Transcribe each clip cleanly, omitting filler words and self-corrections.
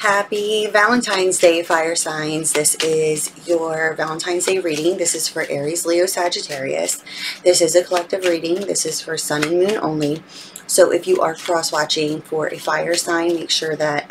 Happy Valentine's Day, fire signs. This is your Valentine's Day reading. This is for Aries, Leo, Sagittarius. This is a collective reading. This is for sun and moon only. So if you are cross-watching for a fire sign, make sure that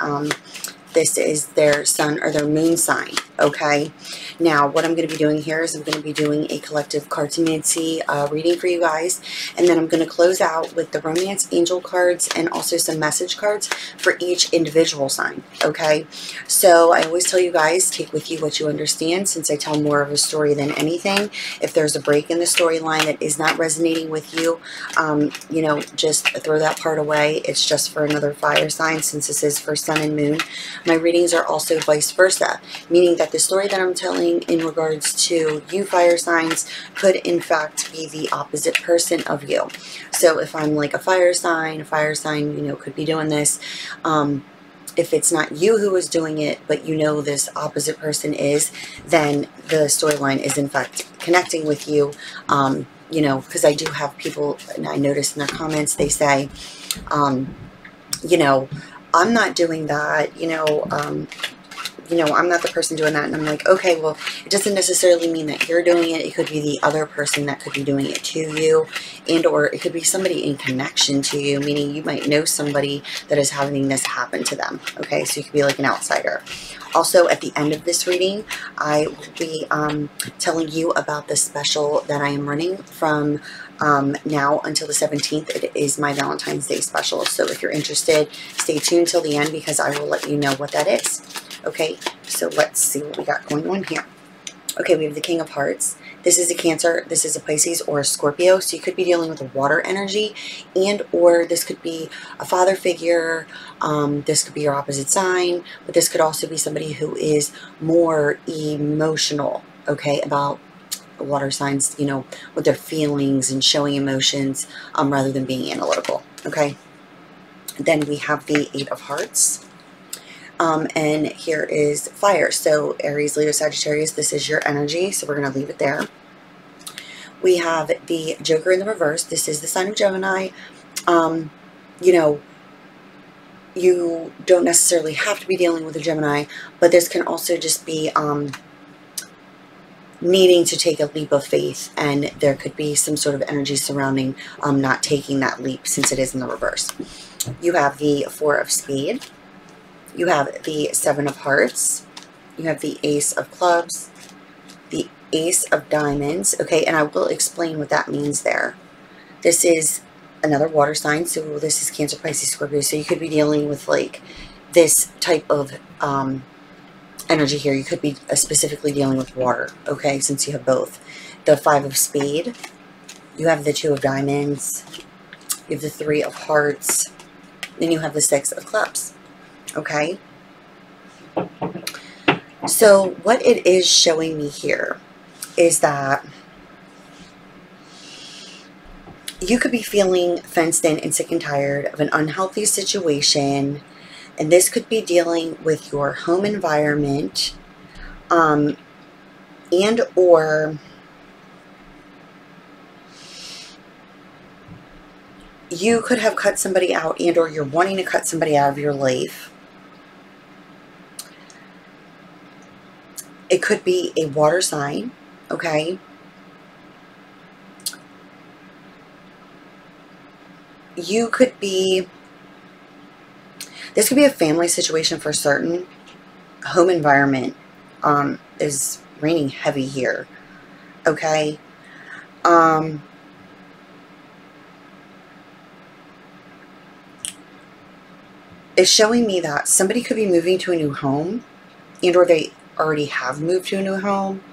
this is their sun or their moon sign, okay? Now, what I'm going to be doing here is I'm going to be doing a collective cartomancy reading for you guys, and then I'm going to close out with the romance angel cards and also some message cards for each individual sign, okay? So I always tell you guys, take with you what you understand, since I tell more of a story than anything. If there's a break in the storyline that is not resonating with you, you know, just throw that part away. It's just for another fire sign, since this is for sun and moon. My readings are also vice versa, meaning that the story that I'm telling in regards to you fire signs could in fact be the opposite person of you. So if I'm like a fire sign, you know, could be doing this. If it's not you who is doing it, but you know this opposite person is, then the storyline is in fact connecting with you. You know, because I do have people, and I notice in their comments, they say, you know, I'm not doing that, you know, I'm not the person doing that. And I'm like, okay, well, it doesn't necessarily mean that you're doing it. It could be the other person that could be doing it to you, and or it could be somebody in connection to you, meaning you might know somebody that is having this happen to them. Okay, so you could be like an outsider. Also, at the end of this reading, I will be telling you about the special that I am running from now until the 17th. It is my Valentine's Day special. So if you're interested, stay tuned till the end, because I will let you know what that is. Okay, so let's see what we got going on here. Okay, we have the King of Hearts. This is a Cancer, this is a Pisces, or a Scorpio. So you could be dealing with a water energy, and or this could be a father figure. This could be your opposite sign, but this could also be somebody who is more emotional, okay, about water signs, you know, with their feelings and showing emotions rather than being analytical, okay? Then we have the Eight of Hearts. And here is fire. So Aries, Leo, Sagittarius, this is your energy. So we're going to leave it there. We have the Joker in the reverse. This is the sign of Gemini. You know, you don't necessarily have to be dealing with a Gemini, but this can also just be needing to take a leap of faith, and there could be some sort of energy surrounding not taking that leap, since it is in the reverse. You have the Four of Spades. You have the Seven of Hearts. You have the Ace of Clubs, the Ace of Diamonds. Okay, and I will explain what that means there. This is another water sign, so this is Cancer, Pisces, Scorpio. So you could be dealing with like this type of energy here. You could be specifically dealing with water, okay, since you have both. The Five of Spades. You have the Two of Diamonds. You have the Three of Hearts. Then you have the Six of Clubs. Okay, so what it is showing me here is that you could be feeling fenced in and sick and tired of an unhealthy situation, and this could be dealing with your home environment, and or you could have cut somebody out, and or you're wanting to cut somebody out of your life. It could be a water sign, okay? You could be, this could be a family situation for certain. Home environment is raining heavy here, okay? It's showing me that somebody could be moving to a new home, and or they already have moved to a new home.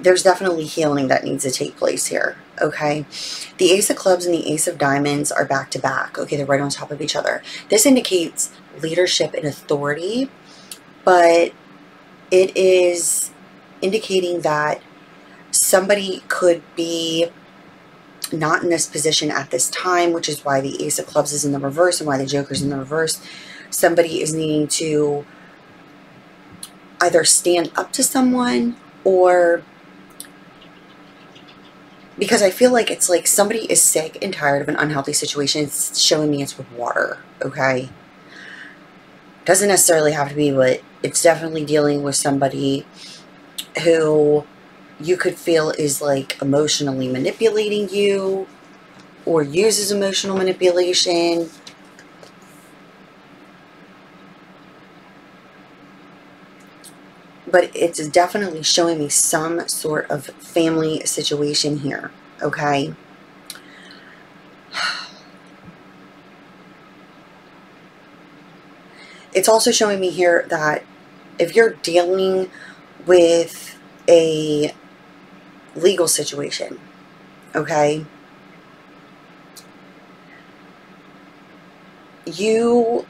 There's definitely healing that needs to take place here, okay? The Ace of Clubs and the Ace of Diamonds are back to back, okay? They're right on top of each other. This indicates leadership and authority, but it is indicating that somebody could be not in this position at this time, which is why the Ace of Clubs is in the reverse and why the Joker's in the reverse. Somebody is needing to either stand up to someone, or because I feel like it's like somebody is sick and tired of an unhealthy situation. It's showing me it's with water, okay? Doesn't necessarily have to be, but it's definitely dealing with somebody who you could feel is like emotionally manipulating you or uses emotional manipulation. But it's definitely showing me some sort of family situation here, okay? It's also showing me here that if you're dealing with a legal situation, okay, you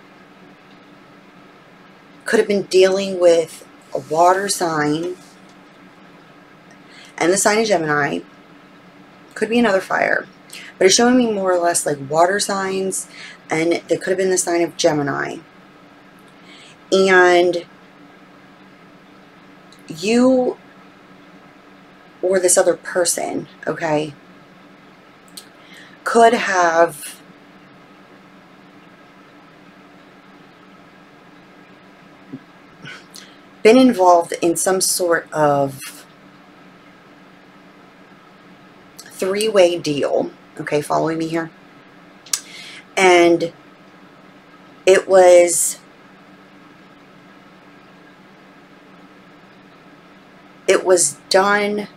could have been dealing with a water sign and the sign of Gemini. Could be another fire, but it's showing me more or less like water signs, and there could have been the sign of Gemini. And you or this other person, okay, could have been involved in some sort of three-way deal, okay, following me here, and it was done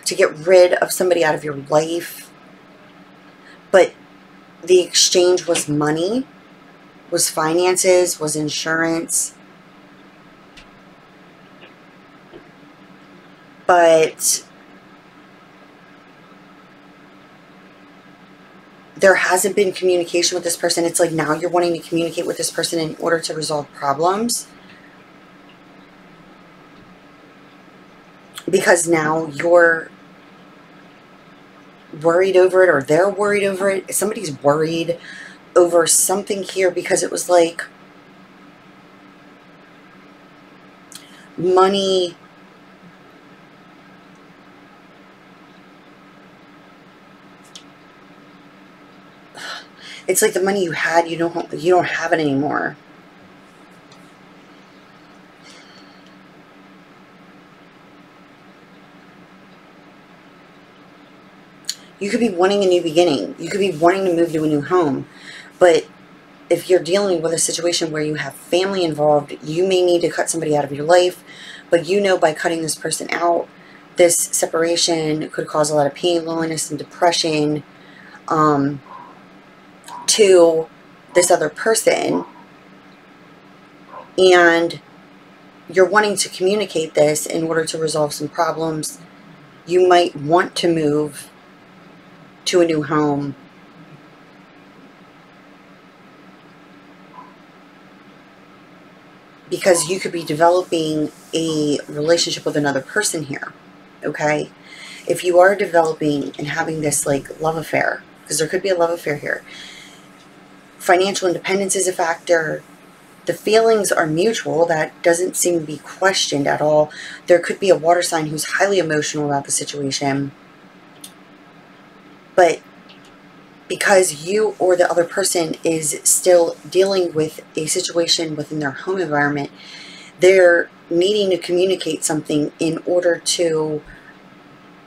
to get rid of somebody out of your life, but the exchange was money, was finances, was insurance. But there hasn't been communication with this person. It's like now you're wanting to communicate with this person in order to resolve problems. Because now you're worried over it, or they're worried over it. Somebody's worried over something here because it was like money. It's like the money you had, you don't have it anymore. You could be wanting a new beginning. You could be wanting to move to a new home. But if you're dealing with a situation where you have family involved, you may need to cut somebody out of your life. But you know by cutting this person out, this separation could cause a lot of pain, loneliness, and depression to this other person. And you're wanting to communicate this in order to resolve some problems. You might want to move to a new home. Because you could be developing a relationship with another person here, okay? If you are developing and having this like love affair, because there could be a love affair here, financial independence is a factor. The feelings are mutual. That doesn't seem to be questioned at all. There could be a water sign who's highly emotional about the situation. But because you or the other person is still dealing with a situation within their home environment, they're needing to communicate something in order to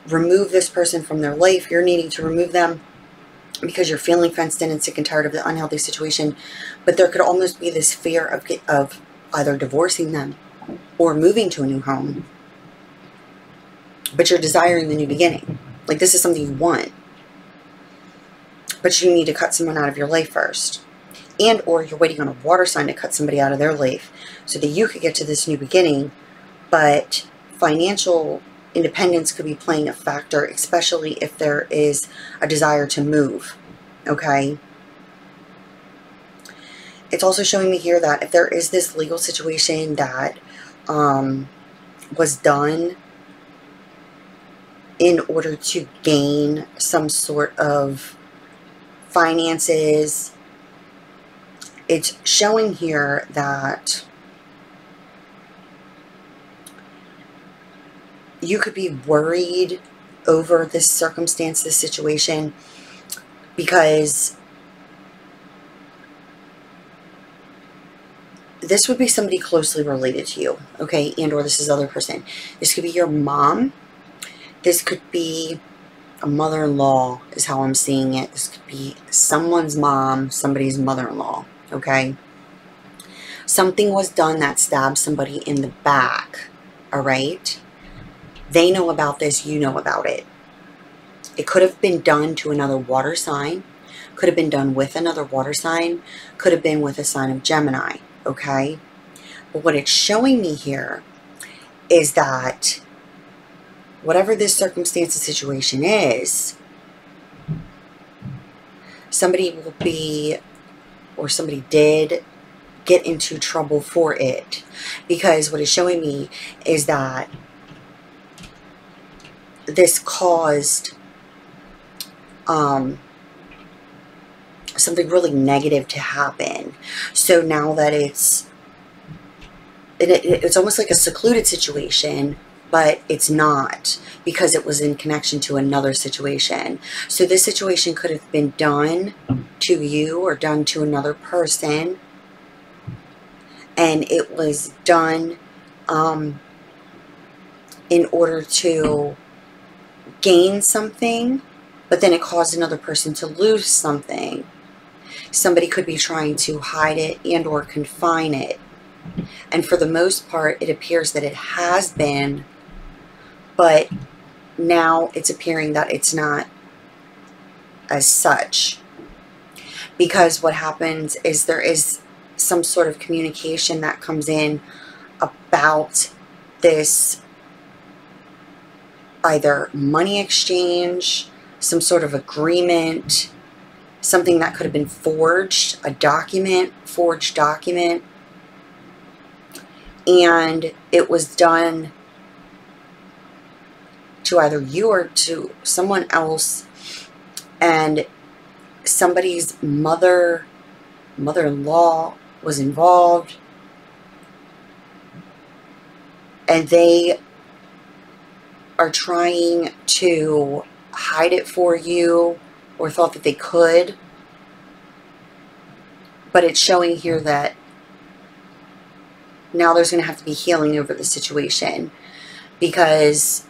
remove this person from their life. You're needing to remove them because you're feeling fenced in and sick and tired of the unhealthy situation. But there could almost be this fear of either divorcing them or moving to a new home. But you're desiring the new beginning. Like this is something you want. But you need to cut someone out of your life first. And or you're waiting on a water sign to cut somebody out of their life so that you could get to this new beginning. But financial independence could be playing a factor, especially if there is a desire to move. Okay? It's also showing me here that if there is this legal situation that was done in order to gain some sort of finances, it's showing here that you could be worried over this circumstance, this situation, because this would be somebody closely related to you, okay? And or this is other person. This could be your mom. This could be a mother-in-law is how I'm seeing it. This could be someone's mom, somebody's mother-in-law, okay? Something was done that stabbed somebody in the back, all right? They know about this, you know about it. It could have been done to another water sign, could have been done with another water sign, could have been with a sign of Gemini, okay? But what it's showing me here is that whatever this circumstance or situation is, somebody will be, or somebody did, get into trouble for it. Because what it's showing me is that this caused something really negative to happen. So now that it's almost like a secluded situation, but it's not, because it was in connection to another situation. So this situation could have been done to you or done to another person, and it was done in order to gain something, but then it caused another person to lose something. Somebody could be trying to hide it and or confine it. And for the most part, it appears that it has been, but now it's appearing that it's not as such. Because what happens is there is some sort of communication that comes in about this, either money exchange, some sort of agreement, something that could have been forged, a document, forged document, and it was done to either you or to someone else, and somebody's mother-in-law was involved, and they are trying to hide it for you, or thought that they could. But it's showing here that now there's going to have to be healing over the situation, because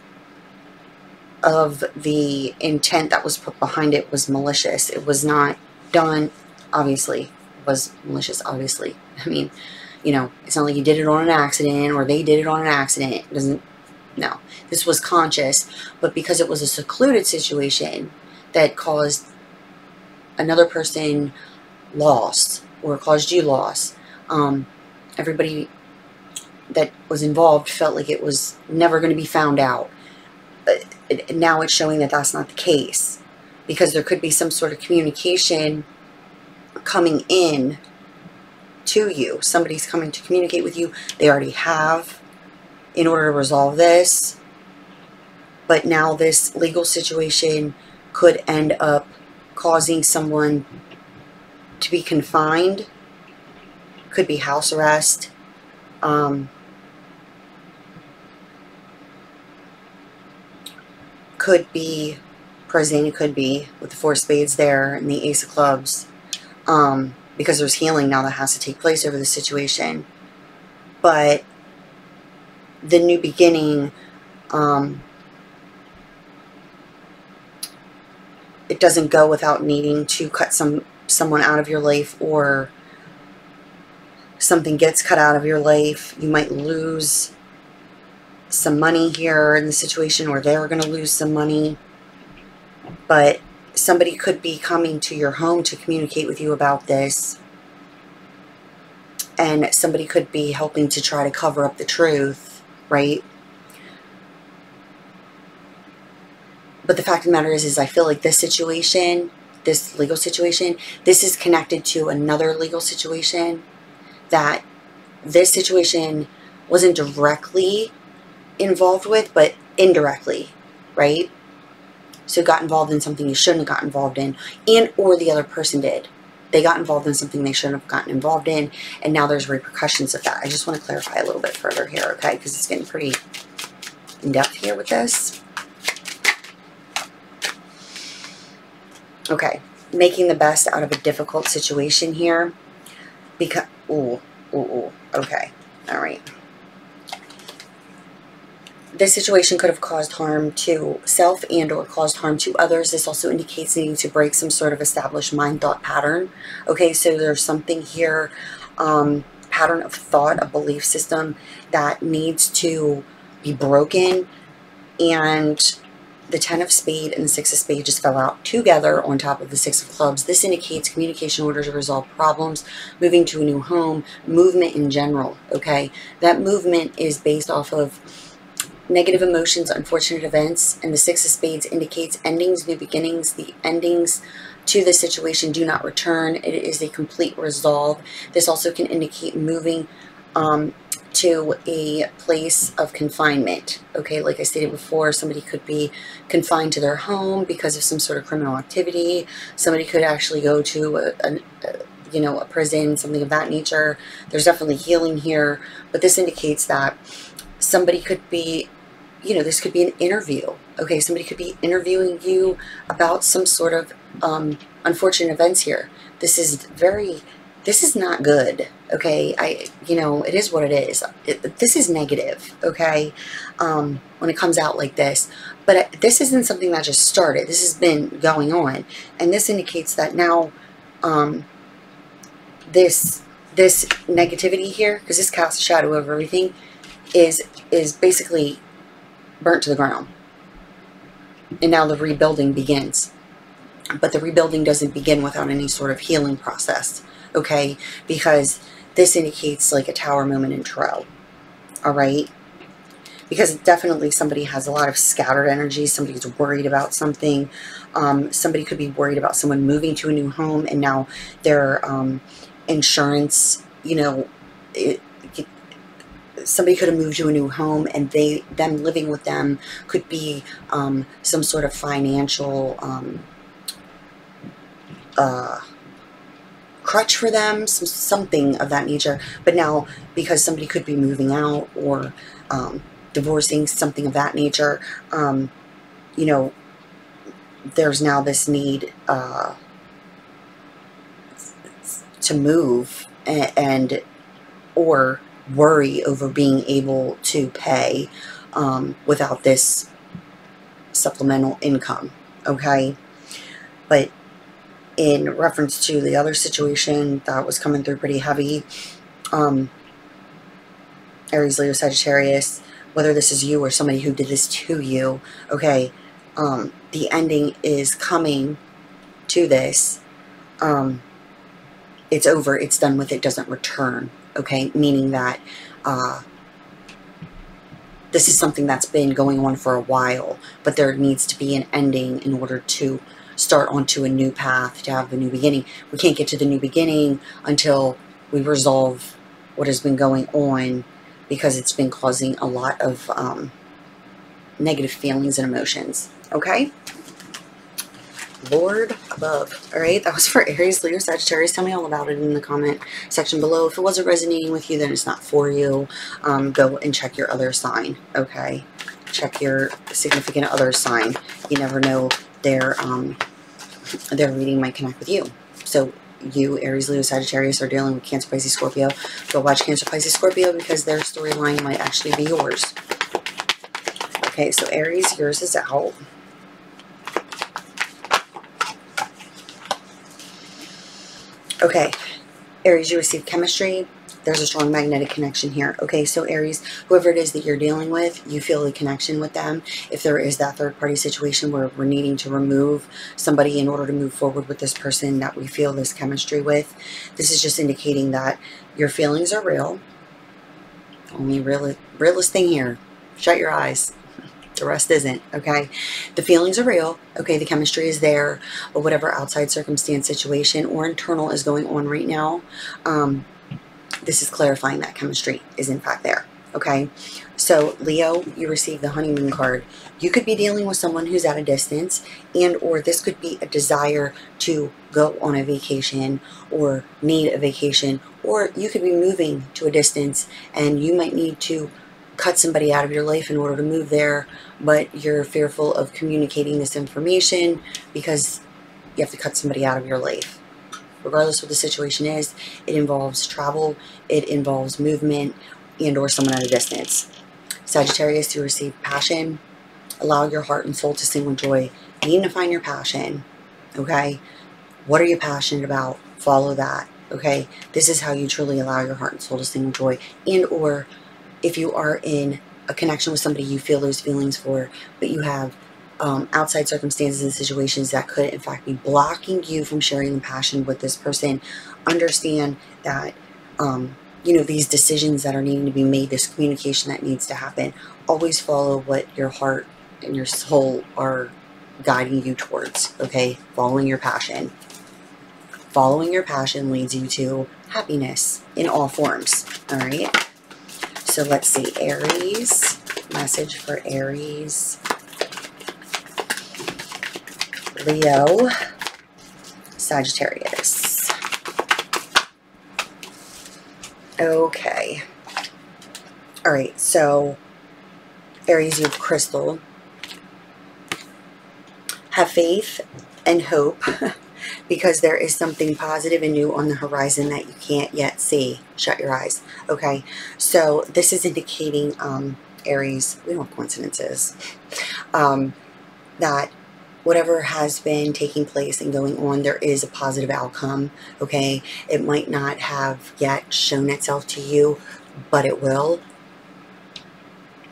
of the intent that was put behind it was malicious. It was not done, obviously, it was malicious, obviously. I mean, you know, it's not like you did it on an accident, or they did it on an accident. It doesn't, no. This was conscious, but because it was a secluded situation that caused another person loss, or caused you loss, everybody that was involved felt like it was never going to be found out. Now it's showing that that's not the case, because there could be some sort of communication coming in to you. Somebody's coming to communicate with you. They already have, in order to resolve this. But now this legal situation could end up causing someone to be confined. Could be house arrest. Could be prison. It could be with the 4 spades there and the ace of clubs. Because there's healing now that has to take place over the situation. But the new beginning, it doesn't go without needing to cut someone out of your life, or something gets cut out of your life. You might lose some money here in the situation, or they're going to lose some money. But somebody could be coming to your home to communicate with you about this. And somebody could be helping to try to cover up the truth, right? But the fact of the matter is I feel like this situation, this legal situation, this is connected to another legal situation, that this situation wasn't directly involved with, but indirectly, right? So got involved in something you shouldn't have got involved in, and or the other person did. They got involved in something they shouldn't have gotten involved in, and now there's repercussions of that. I just want to clarify a little bit further here, okay? Because it's getting pretty in-depth here with this. Okay, making the best out of a difficult situation here. Because, Okay. All right. This situation could have caused harm to self and or caused harm to others. This also indicates needing to break some sort of established mind thought pattern. Okay, so there's something here, pattern of thought, a belief system that needs to be broken. And the 10 of spades and the 6 of spades just fell out together on top of the 6 of clubs. This indicates communication orders to resolve problems, moving to a new home, movement in general, okay? That movement is based off of negative emotions, unfortunate events, and the 6 of spades indicates endings, new beginnings. The endings to the situation do not return. It is a complete resolve. This also can indicate moving to a place of confinement. Okay, like I stated before, somebody could be confined to their home because of some sort of criminal activity. Somebody could actually go to a prison, something of that nature. There's definitely healing here, but this indicates that somebody could be, this could be an interview. Okay, somebody could be interviewing you about some sort of unfortunate events here. This is not good. Okay, it is what it is. This is negative, okay, when it comes out like this. But this isn't something that just started. This has been going on. And this indicates that now this negativity here, because this casts a shadow over everything, is basically burnt to the ground. And now the rebuilding begins. But the rebuilding doesn't begin without any sort of healing process, okay? Because this indicates like a tower moment in tarot, all right? Because definitely somebody has a lot of scattered energy. Somebody's worried about something. Somebody could be worried about someone moving to a new home and now their insurance, somebody could have moved to a new home and them living with them could be some sort of financial crutch for them, something of that nature. But now, because somebody could be moving out or divorcing, something of that nature, there's now this need to move and or worry over being able to pay without this supplemental income, okay? But in reference to the other situation that was coming through pretty heavy, Aries, Leo, Sagittarius, whether this is you or somebody who did this to you, okay, the ending is coming to this. It's over, it's done with, it doesn't return, okay, meaning that this is something that's been going on for a while, but there needs to be an ending in order to start onto a new path, to have a new beginning. We can't get to the new beginning until we resolve what has been going on, because it's been causing a lot of negative feelings and emotions, okay? Lord above. All right, that was for Aries, Leo, Sagittarius. Tell me all about it in the comment section below. If it wasn't resonating with you, then it's not for you. Go and check your other sign, okay? Check your significant other sign. You never know, their reading might connect with you. So you, Aries, Leo, Sagittarius, are dealing with Cancer, Pisces, Scorpio. Go watch Cancer, Pisces, Scorpio, because their storyline might actually be yours. Okay, so Aries, yours is out. Okay, Aries, you receive chemistry. There's a strong magnetic connection here. Okay, so Aries, whoever it is that you're dealing with, you feel a connection with them. If there is that third-party situation where we're needing to remove somebody in order to move forward with this person that we feel this chemistry with, this is just indicating that your feelings are real. Only realest thing here. Shut your eyes. The rest isn't, okay? The feelings are real, okay? The chemistry is there, but whatever outside circumstance, situation, or internal is going on right now, this is clarifying that chemistry is in fact there, okay? So Leo, you receive the honeymoon card. You could be dealing with someone who's at a distance, and or this could be a desire to go on a vacation or need a vacation, or you could be moving to a distance and you might need to cut somebody out of your life in order to move there, but you're fearful of communicating this information because you have to cut somebody out of your life. regardless what the situation is. It involves travel, it involves movement, and or someone at a distance. Sagittarius, you receive passion. Allow your heart and soul to sing with joy. You need to find your passion, okay? What are you passionate about? Follow that, okay? This is how you truly allow your heart and soul to sing with joy. And or if you are in a connection with somebody you feel those feelings for, but you have outside circumstances and situations that could in fact be blocking you from sharing the passion with this person, understand that you know, these decisions that are needing to be made, this communication that needs to happen, always follow what your heart and your soul are guiding you towards, okay? Following your passion. Following your passion leads you to happiness in all forms, all right? So let's see, Aries, message for Aries, Leo, Sagittarius. Okay. All right, so Aries, you have crystal. Have faith and hope because there is something positive and new on the horizon that you can't yet see. Shut your eyes. Okay, so this is indicating, Aries, we don't have coincidences, that whatever has been taking place and going on, there is a positive outcome, okay? It might not have yet shown itself to you, but it will.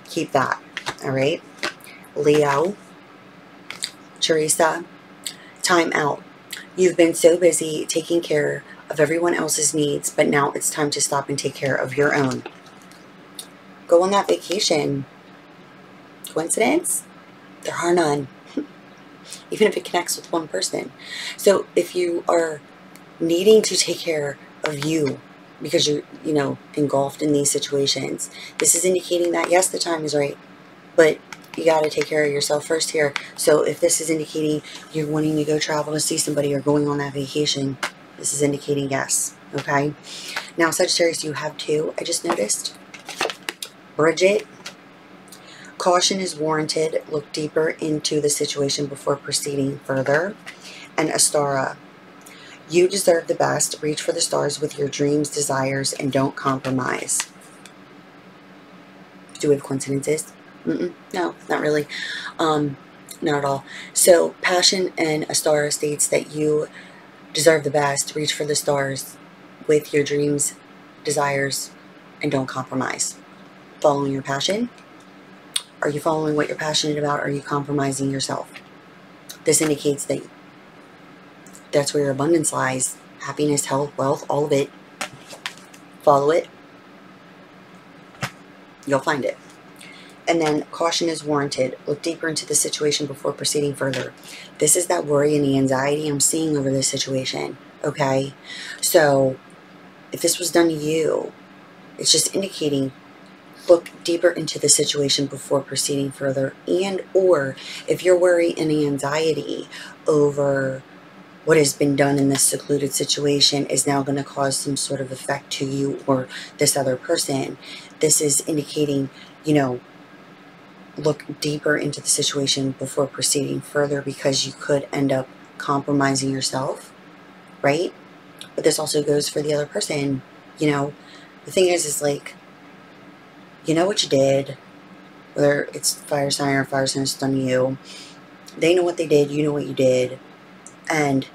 Keep that, all right? Leo, Teresa, time out. You've been so busy taking care of everyone else's needs, but now it's time to stop and take care of your own. Go on that vacation. Coincidence? There are none. Even if it connects with one person. So if you are needing to take care of you because you're, you know, engulfed in these situations, this is indicating that, yes, the time is right, but you got to take care of yourself first here. So if this is indicating you're wanting to go travel to see somebody or going on that vacation, this is indicating yes, okay? Now, Sagittarius, you have two, I just noticed. Bridget, caution is warranted. Look deeper into the situation before proceeding further. And Astara, you deserve the best. Reach for the stars with your dreams, desires, and don't compromise. Do we have coincidences? No, not really. Not at all. So, passion and Astara states that you deserve the best. Reach for the stars with your dreams, desires, and don't compromise. Following your passion. Are you following what you're passionate about? Or are you compromising yourself? This indicates that that's where your abundance lies. Happiness, health, wealth, all of it. Follow it. You'll find it. And then caution is warranted. Look deeper into the situation before proceeding further. This is that worry and the anxiety I'm seeing over this situation. Okay? So if this was done to you, it's just indicating look deeper into the situation before proceeding further. And or if your worry and anxiety over what has been done in this secluded situation is now going to cause some sort of effect to you or this other person, this is indicating, you know, look deeper into the situation before proceeding further because you could end up compromising yourself, right? But this also goes for the other person. You know, the thing is like, you know what you did, whether it's fire sign or fire sign has done to you. They know what they did, you know what you did. And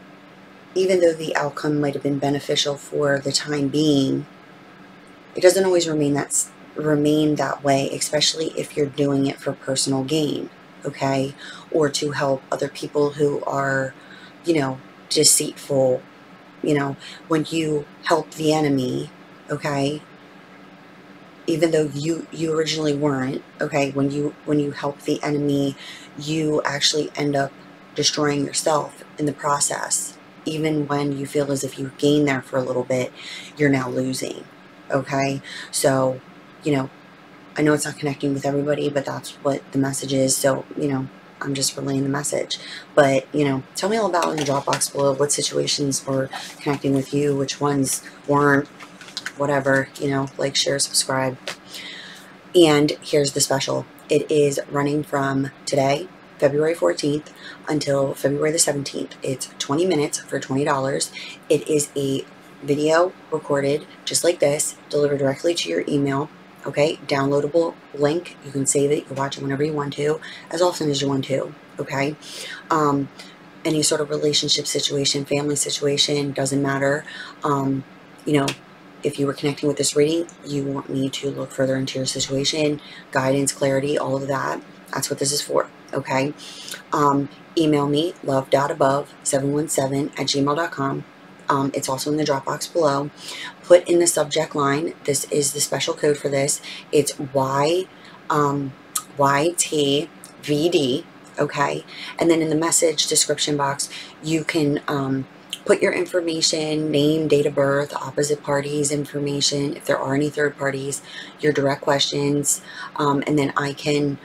even though the outcome might have been beneficial for the time being, it doesn't always remain that way, especially if you're doing it for personal gain, okay? Or to help other people who are, you know, deceitful. You know, when you help the enemy, okay, even though you originally weren't, okay, when you help the enemy, you actually end up destroying yourself in the process. Even when you feel as if you gained there for a little bit, you're now losing, okay? So, you know, I know it's not connecting with everybody, but that's what the message is. So, you know, I'm just relaying the message. But, you know, tell me all about in the drop box below what situations were connecting with you, which ones weren't, whatever, you know, like, share, subscribe. And here's the special. It is running from today, February 14th until February the 17th. It's 20 minutes for $20. It is a video recorded just like this, delivered directly to your email. Okay, downloadable link. You can save it. You can watch it whenever you want to, as often as you want to. Okay, any sort of relationship situation, family situation, doesn't matter. You know, if you were connecting with this reading, you want me to look further into your situation, guidance, clarity, all of that. That's what this is for. Okay, email me love.above717@gmail.com. It's also in the drop box below. Put in the subject line, this is the special code for this. It's YTVD, okay? And then in the message description box, you can put your information, name, date of birth, opposite parties information, if there are any third parties, your direct questions, and then I can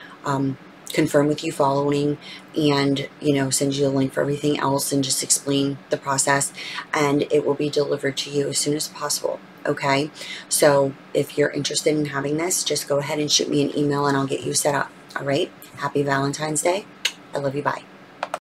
confirm with you following, and send you a link for everything else and just explain the process, and it will be delivered to you as soon as possible. Okay, so if you're interested in having this, just go ahead and shoot me an email and I'll get you set up. All right, happy Valentine's Day. I love you. Bye.